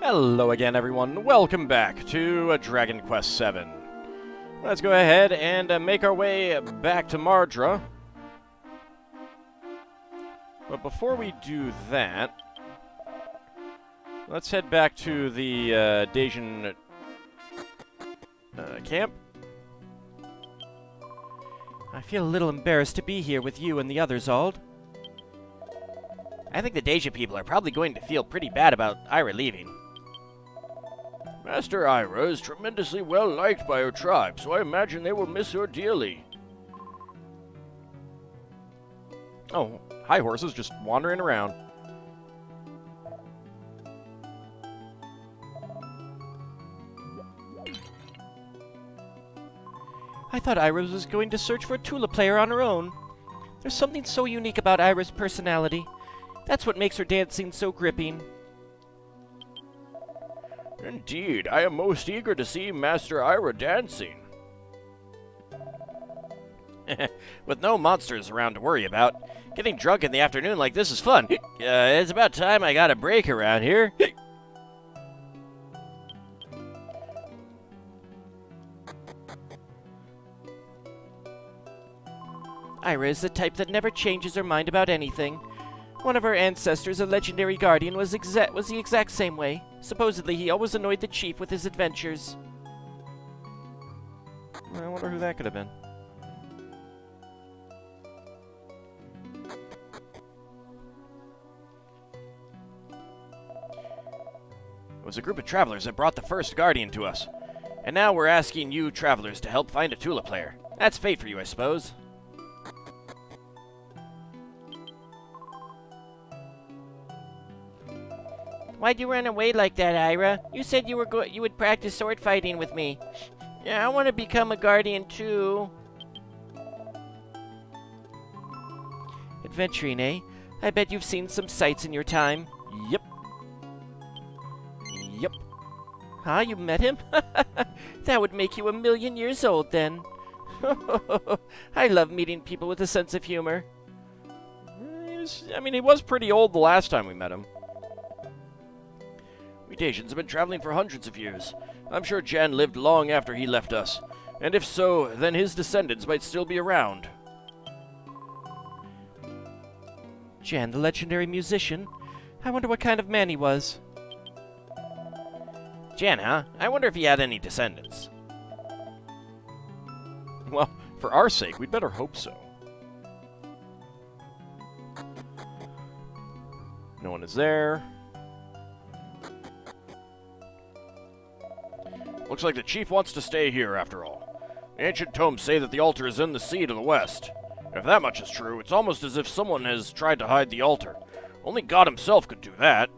Hello again, everyone. Welcome back to Dragon Quest VII. Let's go ahead and make our way back to Marjah. But before we do that, let's head back to the Dacian camp. I feel a little embarrassed to be here with you and the others, Auld. I think the Dacia people are probably going to feel pretty bad about Ira leaving. Master Ira is tremendously well liked by her tribe, so I imagine they will miss her dearly. Oh, hi horses, just wandering around. I thought Ira was going to search for a Tula player on her own. There's something so unique about Ira's personality. That's what makes her dancing so gripping. Indeed, I am most eager to see Master Ira dancing. With no monsters around to worry about, getting drunk in the afternoon like this is fun. It's about time I got a break around here. Ira is the type that never changes her mind about anything. One of her ancestors, a legendary guardian, was the exact same way. Supposedly, he always annoyed the chief with his adventures. I wonder who that could have been. It was a group of travelers that brought the first guardian to us. And now we're asking you travelers to help find a Tula player. That's fate for you, I suppose. Why'd you run away like that, Ira? You said you would practice sword fighting with me. Yeah, I want to become a guardian too. Adventuring, eh? I bet you've seen some sights in your time. Yep. Yep. Huh? You met him? That would make you 1,000,000 years old then. I love meeting people with a sense of humor. He was pretty old the last time we met him. We Dacians have been traveling for hundreds of years. I'm sure Jan lived long after he left us. And if so, then his descendants might still be around. Jan, the legendary musician? I wonder what kind of man he was. Jan, huh? I wonder if he had any descendants. Well, for our sake, we'd better hope so. No one is there. Looks like the chief wants to stay here, after all. The ancient tomes say that the altar is in the sea to the west. If that much is true, it's almost as if someone has tried to hide the altar. Only God himself could do that.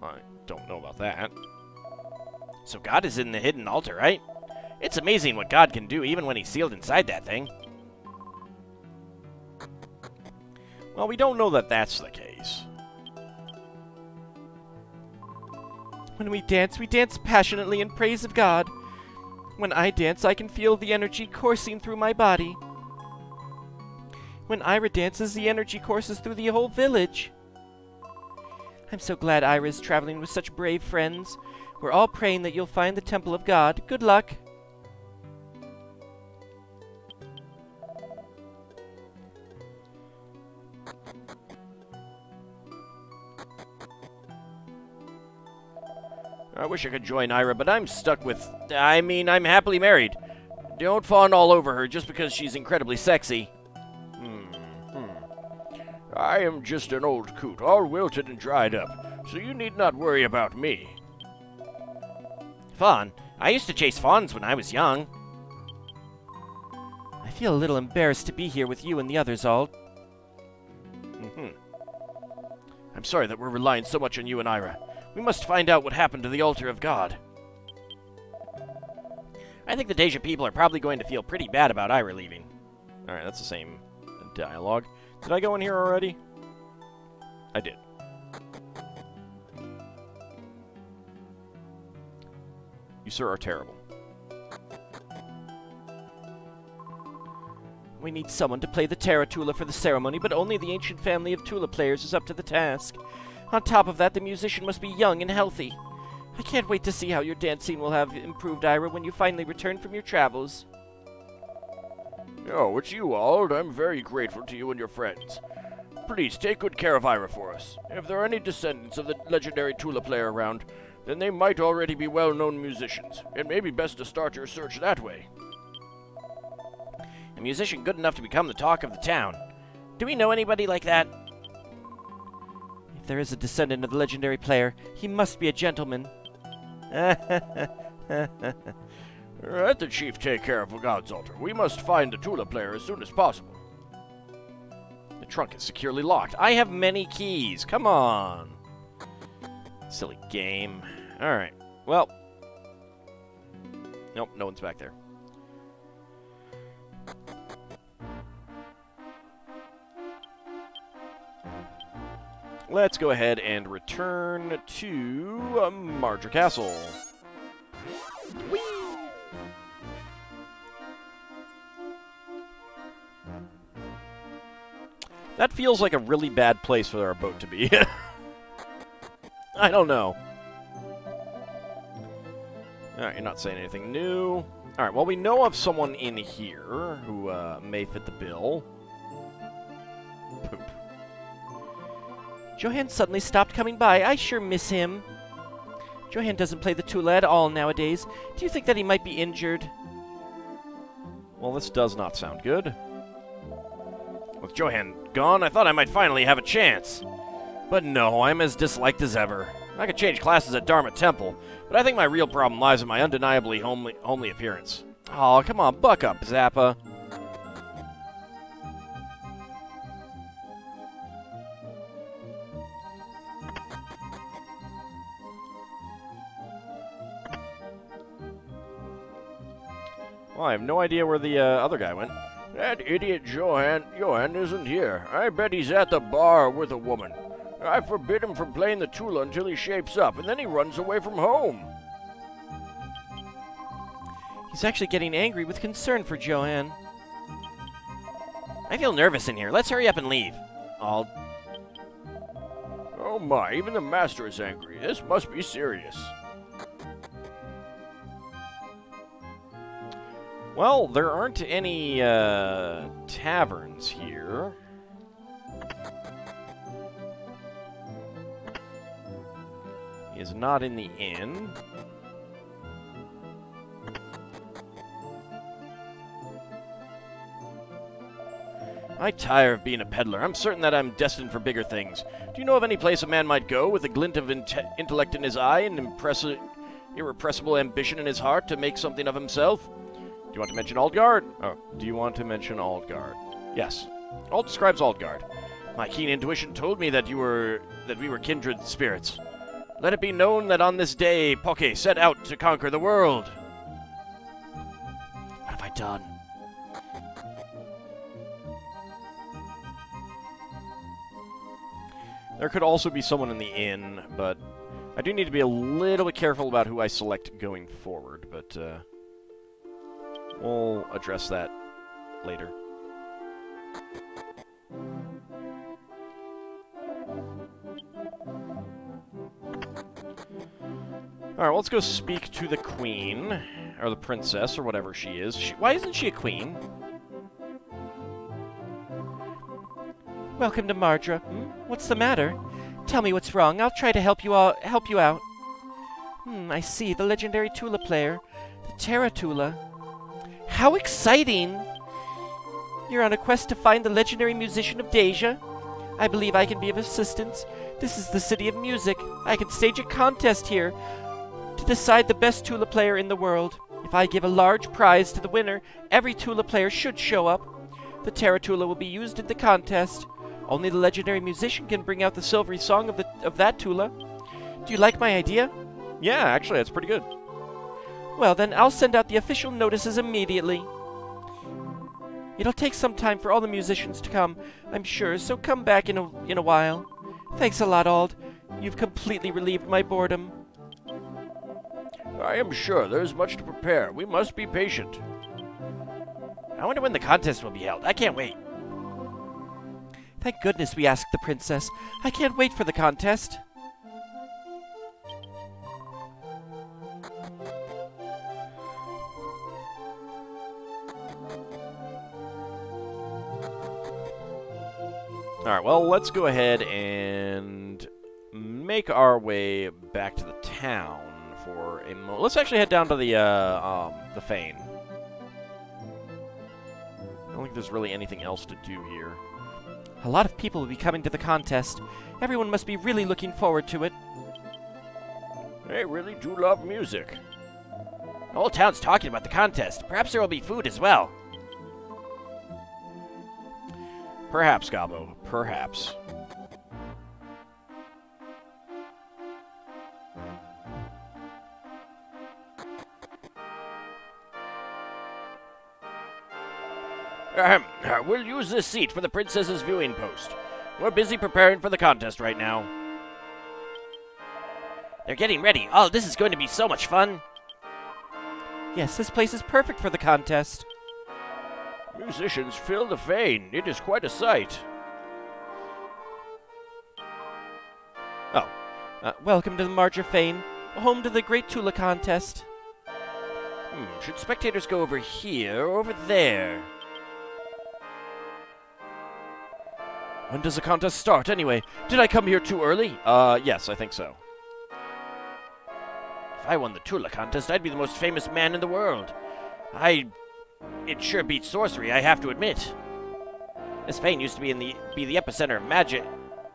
I don't know about that. So God is in the hidden altar, right? It's amazing what God can do even when he's sealed inside that thing. Well, we don't know that that's the case. When we dance passionately in praise of God. When I dance, I can feel the energy coursing through my body. When Ira dances, the energy courses through the whole village. I'm so glad Ira is traveling with such brave friends. We're all praying that you'll find the Temple of God. Good luck. I wish I could join Ira, but I'm stuck with... I'm happily married. Don't fawn all over her just because she's incredibly sexy. I am just an old coot, all wilted and dried up, so you need not worry about me. Fawn? I used to chase fawns when I was young. I feel a little embarrassed to be here with you and the others, Auld. I'm sorry that we're relying so much on you and Ira. We must find out what happened to the altar of God. I think the Dacia people are probably going to feel pretty bad about Ira leaving. Alright, that's the same dialogue. Did I go in here already? I did. You, sir, are terrible. We need someone to play the Terra Tula for the ceremony, but only the ancient family of Tula players is up to the task. On top of that, the musician must be young and healthy. I can't wait to see how your dance scene will have improved, Ira, when you finally return from your travels. Oh, it's you, Ald. I'm very grateful to you and your friends. Please, take good care of Ira for us. If there are any descendants of the legendary Tula player around, then they might already be well-known musicians. It may be best to start your search that way. A musician good enough to become the talk of the town. Do we know anybody like that? If there is a descendant of the legendary player, he must be a gentleman. Let the chief take care of God's altar. We must find the Tula player as soon as possible. The trunk is securely locked. I have many keys. Come on. Silly game. Alright. Well. Nope, no one's back there. Let's go ahead and return to Marjah Castle. Whee! That feels like a really bad place for our boat to be. I don't know. Alright, you're not saying anything new. Alright, well, we know of someone in here who may fit the bill. Poop. Johann suddenly stopped coming by. I sure miss him. Johann doesn't play the Tula at all nowadays. Do you think that he might be injured? Well, this does not sound good. With Johann gone, I thought I might finally have a chance. But no, I'm as disliked as ever. I could change classes at Dharma Temple, but I think my real problem lies in my undeniably homely appearance. Oh, come on, buck up, Zappa. Well, I have no idea where the other guy went. That idiot Johann isn't here. I bet he's at the bar with a woman. I forbid him from playing the Tula until he shapes up, and then he runs away from home. He's actually getting angry with concern for Johann. I feel nervous in here. Let's hurry up and leave. I'll... Oh my, even the master is angry. This must be serious. Well, there aren't any taverns here. He is not in the inn. I tire of being a peddler. I'm certain that I'm destined for bigger things. Do you know of any place a man might go with a glint of intellect in his eye and irrepressible ambition in his heart to make something of himself? Do you want to mention AuldGard? Oh, do you want to mention AuldGard? Yes. Ald describes AuldGard. My keen intuition told me that we were kindred spirits. Let it be known that on this day, Poke set out to conquer the world. What have I done? There could also be someone in the inn, but I do need to be a little bit careful about who I select going forward, but we'll address that later. Alright, well, let's go speak to the queen, or the princess, or whatever she is. Why isn't she a queen? Welcome to Marjah. What's the matter? Tell me what's wrong. I'll try to help you out. I see. The legendary Tula player. The Terra Tula. How exciting! You're on a quest to find the legendary musician of Deja. I believe I can be of assistance. This is the city of music. I can stage a contest here to decide the best Tula player in the world. If I give a large prize to the winner, every Tula player should show up. The Terra Tula will be used in the contest. Only the legendary musician can bring out the silvery song of that Tula. Do you like my idea? Yeah, actually, that's pretty good. Well, then I'll send out the official notices immediately. It'll take some time for all the musicians to come, I'm sure, so come back in a while. Thanks a lot, Ald. You've completely relieved my boredom. I am sure there's much to prepare. We must be patient. I wonder when the contest will be held. I can't wait. Thank goodness we asked the princess. I can't wait for the contest. Alright, well, let's go ahead and make our way back to the town for a moment. Let's actually head down to the Fane. I don't think there's really anything else to do here. A lot of people will be coming to the contest. Everyone must be really looking forward to it. They really do love music. The whole town's talking about the contest. Perhaps there will be food as well. Perhaps, Gabo. Perhaps. We'll use this seat for the princess's viewing post. We're busy preparing for the contest right now. They're getting ready. Oh, this is going to be so much fun. Yes, this place is perfect for the contest. Musicians fill the Fane. It is quite a sight. Oh. Welcome to the Marjah Fane, home to the Great Tula Contest. Should spectators go over here or over there? When does the contest start, anyway? Did I come here too early? Yes, I think so. If I won the Tula contest, I'd be the most famous man in the world. It sure beats sorcery, I have to admit. This Fane used to be the epicenter of magic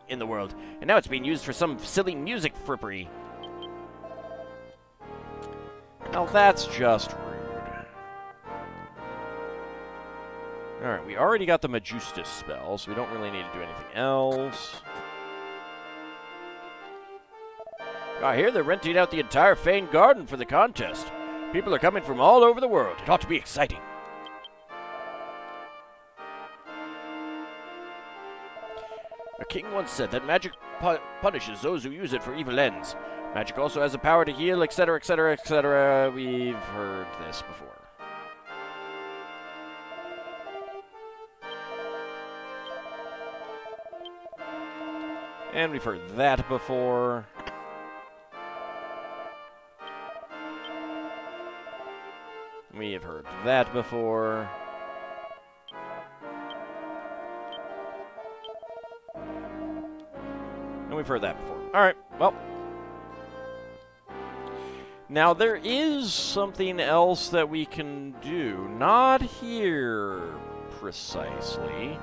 in the world, and now it's being used for some silly music frippery. Now that's just rude. Alright, we already got the Majustus spell, so we don't really need to do anything else. I hear they're renting out the entire Fane garden for the contest. People are coming from all over the world. It ought to be exciting. A king once said that magic punishes those who use it for evil ends. Magic also has the power to heal, etc., etc., etc. We've heard this before. And we've heard that before. We have heard that before. And we've heard that before. Alright, well. Now, there is something else that we can do. Not here, precisely.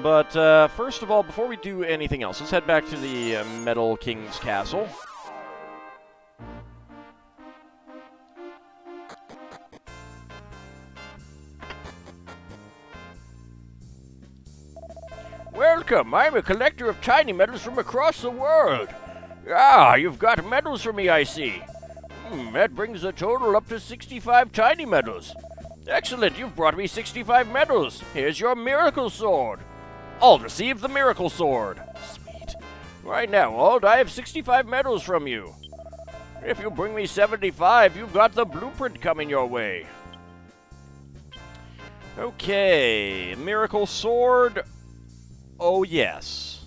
But, first of all, before we do anything else, let's head back to the Metal King's Castle. Welcome, I'm a collector of tiny medals from across the world. Ah, you've got medals for me, I see. That brings the total up to 65 tiny medals. Excellent, you've brought me 65 medals. Here's your miracle sword. Ald, receive the miracle sword. Sweet. Right now, Ald, I have 65 medals from you. If you bring me 75, you've got the blueprint coming your way. Okay, miracle sword. Oh, yes.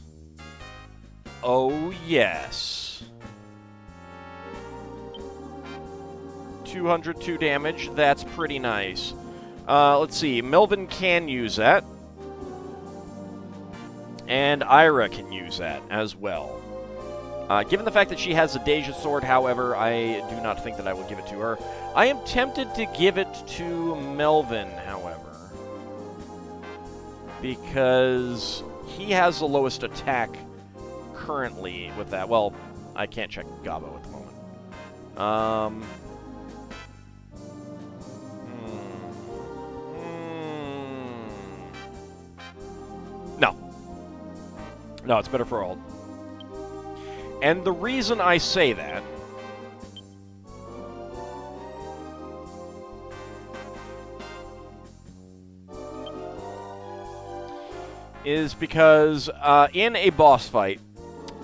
Oh, yes. 202 damage. That's pretty nice. Let's see. Melvin can use that. And Ira can use that as well. Given the fact that she has a Deja sword, however, I do not think that I will give it to her. I am tempted to give it to Melvin, however. Because he has the lowest attack currently with that. Well, I can't check Gabo at the moment. No, it's better for Ald. And the reason I say that is because in a boss fight,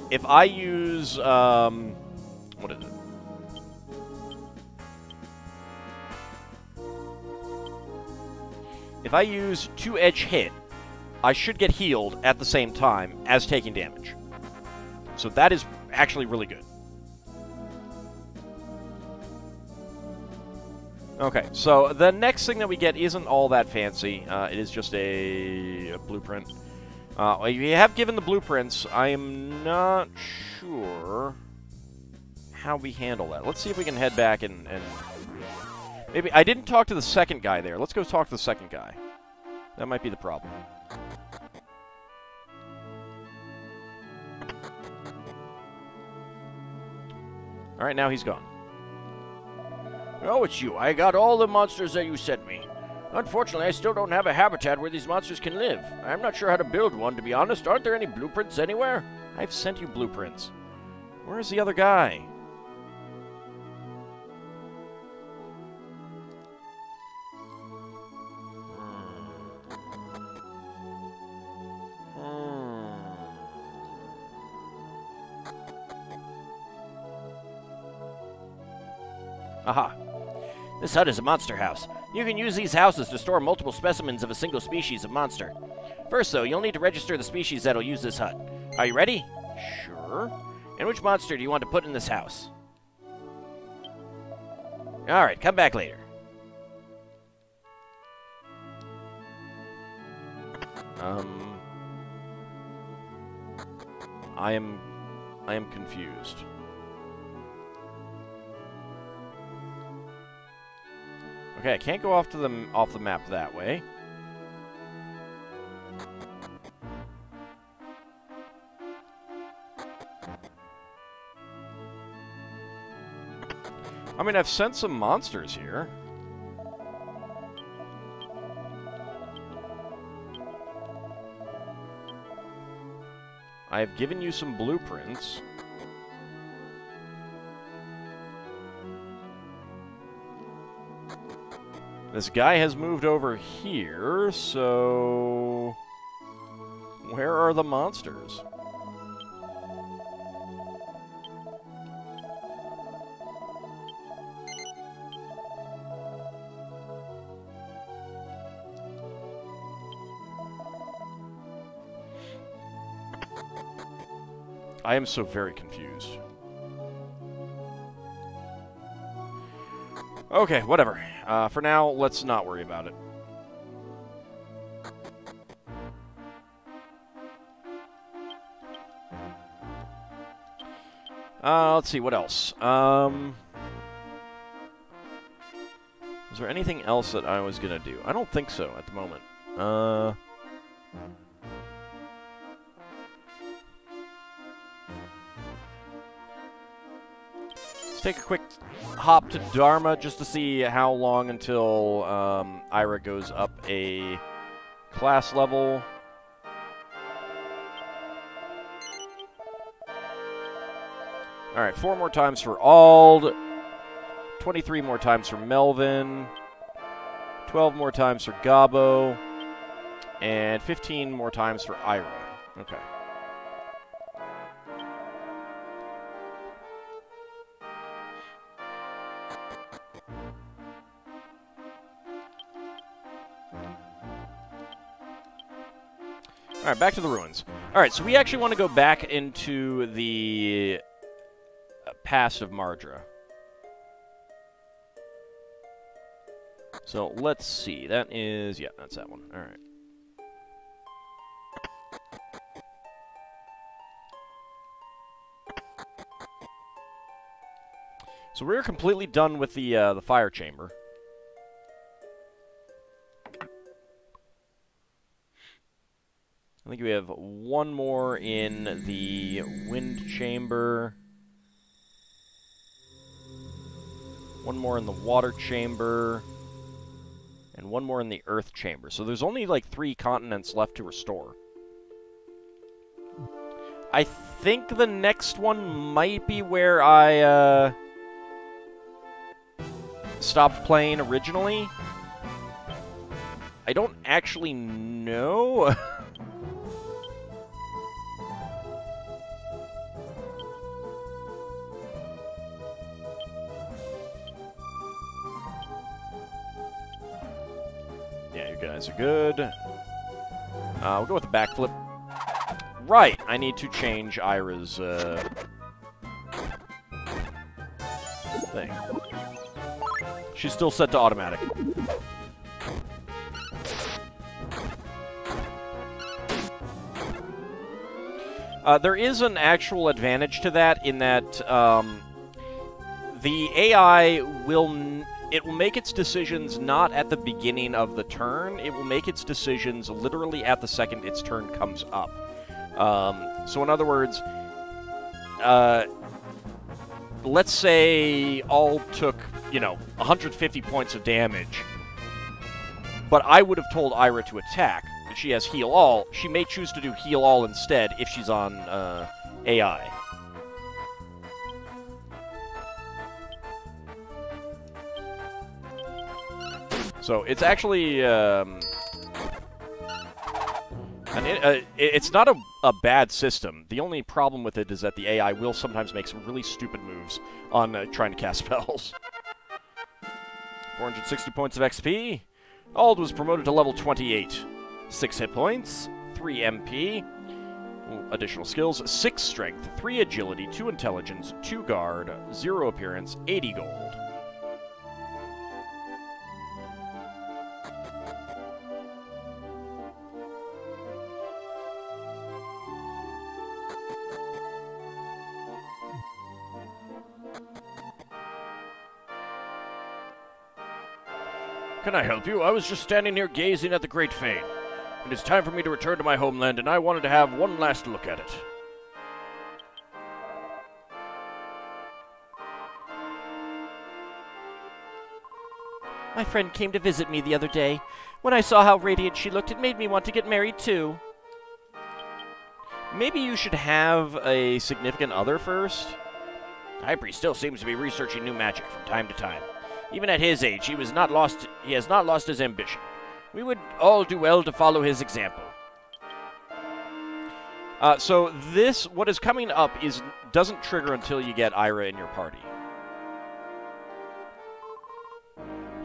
if I use what is it? If I use 2-edge hit, I should get healed at the same time as taking damage. So that is actually really good. Okay, so the next thing that we get isn't all that fancy. It is just a blueprint. You have given the blueprints. I am not sure how we handle that. Let's see if we can head back and maybe... I didn't talk to the second guy there. Let's go talk to the second guy. That might be the problem. Alright, now he's gone. Oh, it's you. I got all the monsters that you sent me. Unfortunately, I still don't have a habitat where these monsters can live. I'm not sure how to build one, to be honest. Aren't there any blueprints anywhere? I've sent you blueprints. Where's the other guy? Aha. This hut is a monster house. You can use these houses to store multiple specimens of a single species of monster. First, though, you'll need to register the species that'll use this hut. Are you ready? Sure. And which monster do you want to put in this house? Alright, come back later. I am confused. Okay, I can't go off the map that way. I mean, I've sent some monsters here. I've given you some blueprints. This guy has moved over here, so... where are the monsters? I am so very confused. Okay, whatever. For now, let's not worry about it. Let's see, what else? Is there anything else that I was gonna do? I don't think so at the moment. Let's take a quick hop to Dharma just to see how long until Ira goes up a class level. Alright, 4 more times for Auld, 23 more times for Melvin, 12 more times for Gabo, and 15 more times for Ira. Okay. Alright, back to the ruins. Alright, so we actually want to go back into the pass of Marjah. So, let's see. That is... yeah, that's that one. Alright. So we're completely done with the fire chamber. I think we have one more in the wind chamber. One more in the water chamber. And one more in the earth chamber. So there's only like 3 continents left to restore. I think the next one might be where I stopped playing originally. I don't actually know. Yeah, you guys are good. We'll go with the backflip. Right, I need to change Ira's thing. She's still set to automatic. There is an actual advantage to that in that the AI will make its decisions not at the beginning of the turn. It will make its decisions literally at the second its turn comes up. So in other words, let's say Ald took, 150 points of damage, but I would have told Ira to attack. She has heal all. She may choose to do heal all instead if she's on AI. So it's actually it's not a bad system. The only problem with it is that the AI will sometimes make some really stupid moves on trying to cast spells. 460 points of XP. Ald was promoted to level 28. 6 hit points, 3 MP, additional skills, 6 strength, 3 agility, 2 intelligence, 2 guard, 0 appearance, 80 gold. Can I help you? I was just standing here gazing at the Great Fane. It is time for me to return to my homeland, and I wanted to have one last look at it. My friend came to visit me the other day. When I saw how radiant she looked, it made me want to get married too. Maybe you should have a significant other first? Hybrie still seems to be researching new magic from time to time. Even at his age, he has not lost his ambition. We would all do well to follow his example. So this, what is coming up, doesn't trigger until you get Ira in your party.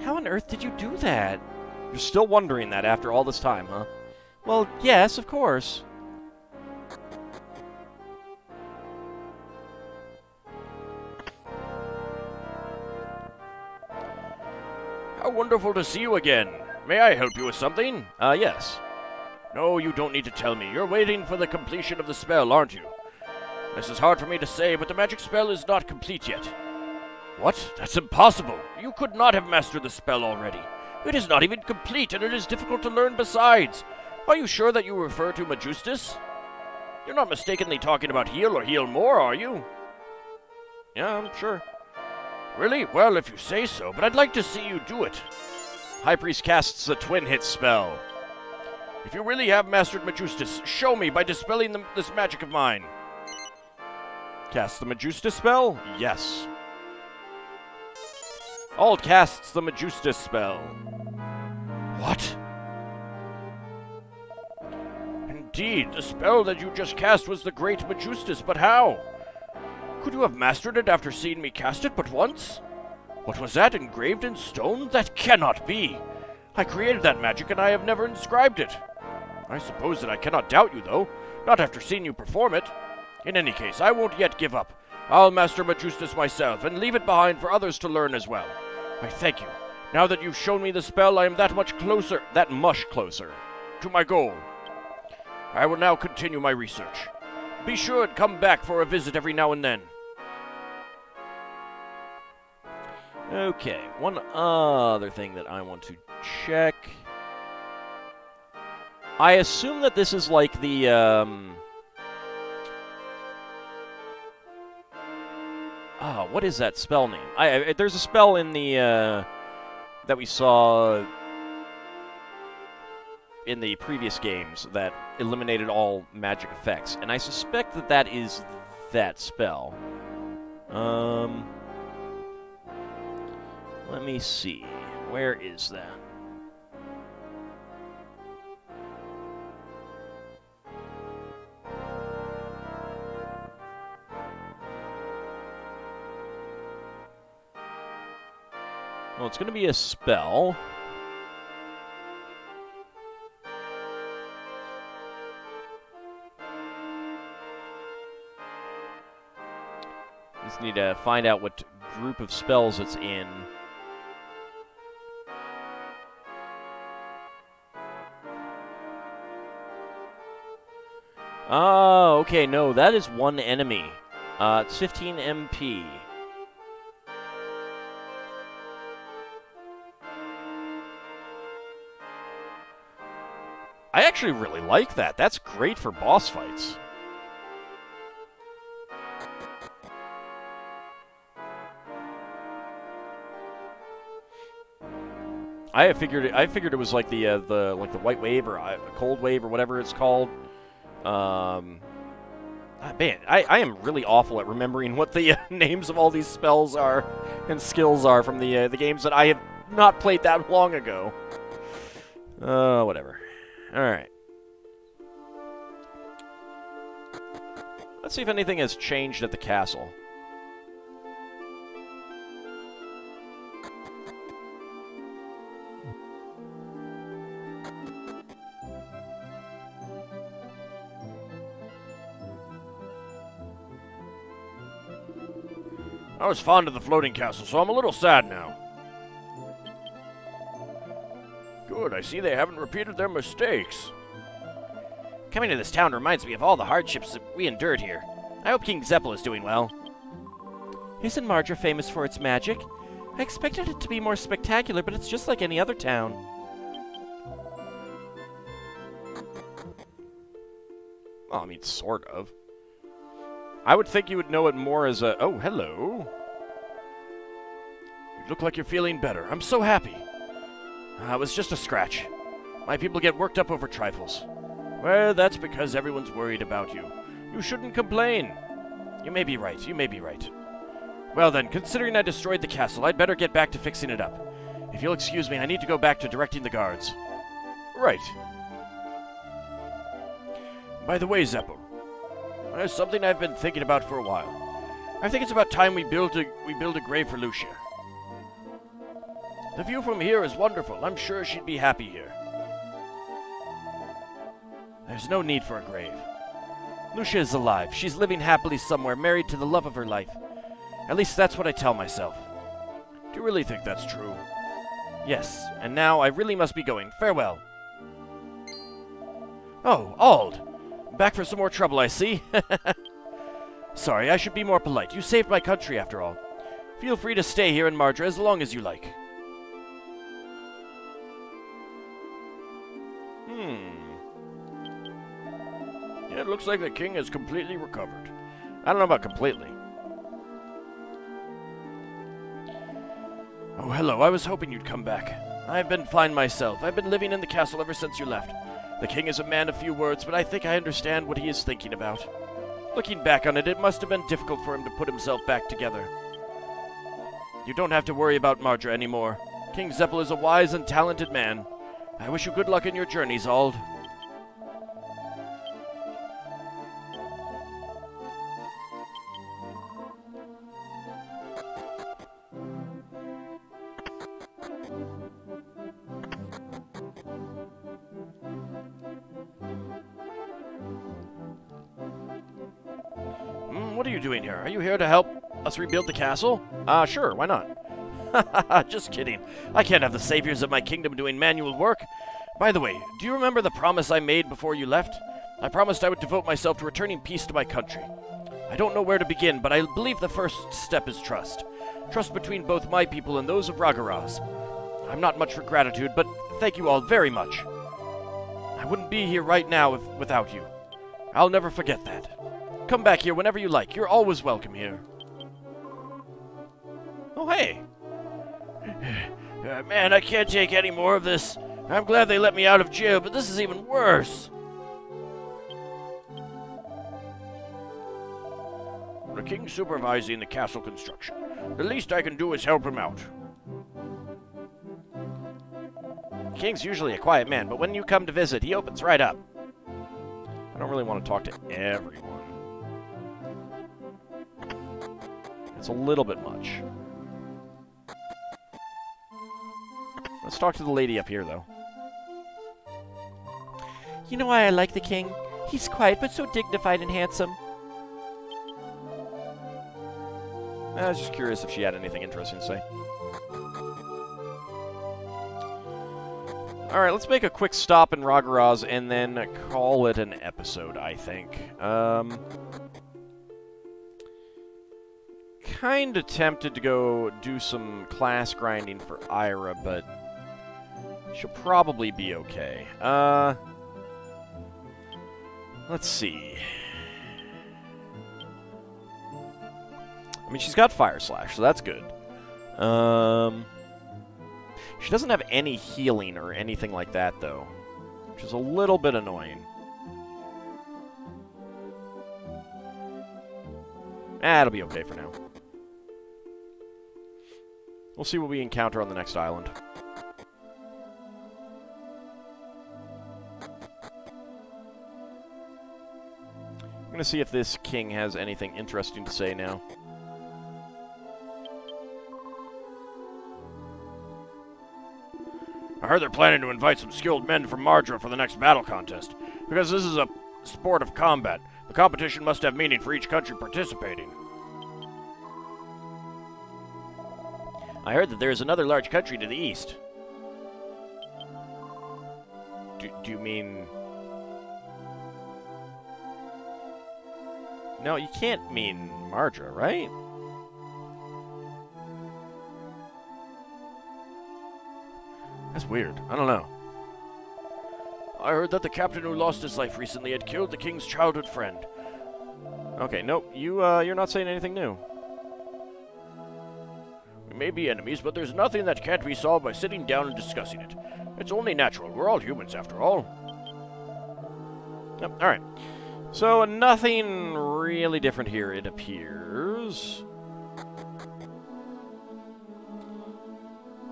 How on earth did you do that? You're still wondering that after all this time, huh? Well, yes, of course. How wonderful to see you again. May I help you with something? Yes. No, you don't need to tell me. You're waiting for the completion of the spell, aren't you? This is hard for me to say, but the magic spell is not complete yet. What? That's impossible. You could not have mastered the spell already. It is not even complete, and it is difficult to learn besides. Are you sure that you refer to Majustus? You're not mistakenly talking about heal or heal more, are you? Yeah, I'm sure. Really? Well, if you say so, but I'd like to see you do it. High Priest casts a twin-hit spell. If you really have mastered Majustus, show me by dispelling this magic of mine. Cast the Majustus spell? Yes. Ald casts the Majustus spell. What? Indeed, the spell that you just cast was the Great Majustus, but how? Could you have mastered it after seeing me cast it but once? What was that, engraved in stone? That cannot be! I created that magic and I have never inscribed it. I suppose that I cannot doubt you, though, not after seeing you perform it. In any case, I won't yet give up. I'll master Majustus myself and leave it behind for others to learn as well. I thank you. Now that you've shown me the spell, I am that much closer to my goal. I will now continue my research. Be sure and come back for a visit every now and then. Okay, one other thing that I want to check. I assume that this is like the, what is that spell name? There's a spell in the, that we saw in the previous games that eliminated all magic effects, and I suspect that that is that spell. Let me see. Where is that? Well, it's going to be a spell. Just need to find out what group of spells it's in. Oh, okay, no, that is one enemy. It's 15 MP. I actually really like that. That's great for boss fights. I figured it was like the white wave or cold wave or whatever it's called. Man, I am really awful at remembering what the names of all these spells are and skills are from the games that I have not played that long ago. Whatever. All right. Let's see if anything has changed at the castle. I was fond of the floating castle, so I'm a little sad now. Good, I see they haven't repeated their mistakes. Coming to this town reminds me of all the hardships that we endured here. I hope King Zeppel is doing well. Isn't Marjah famous for its magic? I expected it to be more spectacular, but it's just like any other town. Well, I mean, sort of. I would think you would know it more as a... Oh, hello. You look like you're feeling better. I'm so happy. It was just a scratch. My people get worked up over trifles. Well, that's because everyone's worried about you. You shouldn't complain. You may be right. You may be right. Well then, considering I destroyed the castle, I'd better get back to fixing it up. If you'll excuse me, I need to go back to directing the guards. Right. By the way, Zeppel, there's something I've been thinking about for a while. I think it's about time we build a grave for Lucia. The view from here is wonderful. I'm sure she'd be happy here. There's no need for a grave. Lucia is alive. She's living happily somewhere, married to the love of her life. At least that's what I tell myself. Do you really think that's true? Yes, and now I really must be going. Farewell. Oh, Auld! Back for some more trouble, I see. Sorry, I should be more polite. You saved my country, after all. Feel free to stay here in Marjah as long as you like. Yeah, it looks like the king has completely recovered. I don't know about completely. Oh, hello. I was hoping you'd come back. I've been fine myself. I've been living in the castle ever since you left. The king is a man of few words, but I think I understand what he is thinking about. Looking back on it, it must have been difficult for him to put himself back together. You don't have to worry about Marjah anymore. King Zeppel is a wise and talented man. I wish you good luck in your journeys, Auld. What are you doing here? Are you here to help us rebuild the castle? Sure, why not? Just kidding. I can't have the saviors of my kingdom doing manual work. By the way, do you remember the promise I made before you left? I promised I would devote myself to returning peace to my country. I don't know where to begin, but I believe the first step is trust. Trust between both my people and those of Ragaraz. I'm not much for gratitude, but thank you all very much. I wouldn't be here right now without you. I'll never forget that. Come back here whenever you like. You're always welcome here. Oh, hey. Man, I can't take any more of this. I'm glad they let me out of jail, but this is even worse. The king's supervising the castle construction. The least I can do is help him out. The king's usually a quiet man, but when you come to visit, he opens right up. I don't really want to talk to everyone. It's a little bit much. Let's talk to the lady up here, though. You know why I like the king? He's quiet, but so dignified and handsome. I was just curious if she had anything interesting to say. Alright, let's make a quick stop in Ragaraz and then call it an episode, I think. Kinda tempted to go do some class grinding for Ira, but she'll probably be okay. Let's see. I mean, she's got Fire Slash, so that's good. She doesn't have any healing or anything like that, though, which is a little bit annoying. It'll be okay for now. We'll see what we encounter on the next island. I'm gonna see if this king has anything interesting to say now. I heard they're planning to invite some skilled men from Marjah for the next battle contest. Because this is a sport of combat, the competition must have meaning for each country participating. I heard that there is another large country to the east. Do you mean... No, you can't mean Marjah, right? That's weird. I don't know. I heard that the captain who lost his life recently had killed the king's childhood friend. Okay, nope. You're not saying anything new. We may be enemies, but there's nothing that can't be solved by sitting down and discussing it. It's only natural. We're all humans, after all. Yep, alright. So, nothing really different here, it appears.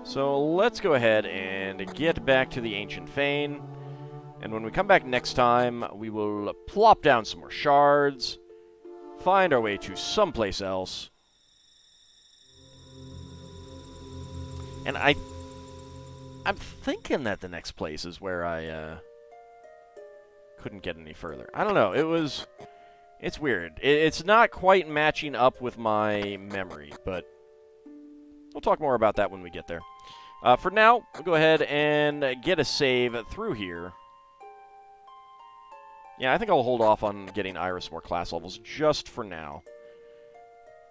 So, let's go ahead and get back to the Ancient Fane. And when we come back next time, we will plop down some more shards, find our way to someplace else. And I'm thinking that the next place is where I couldn't get any further. I don't know. It's weird. It's not quite matching up with my memory, but we'll talk more about that when we get there. For now, we'll go ahead and get a save through here. Yeah, I think I'll hold off on getting Iris more class levels just for now.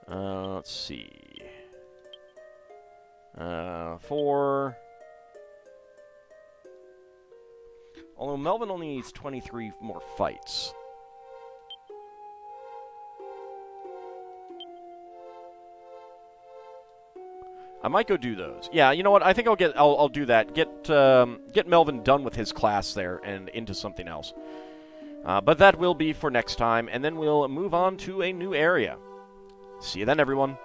Let's see. 4. Although Melvin only needs 23 more fights. I might go do those. Yeah, you know what? I think I'll do that. Get Melvin done with his class there and into something else. But that will be for next time, and then we'll move on to a new area. See you then, everyone.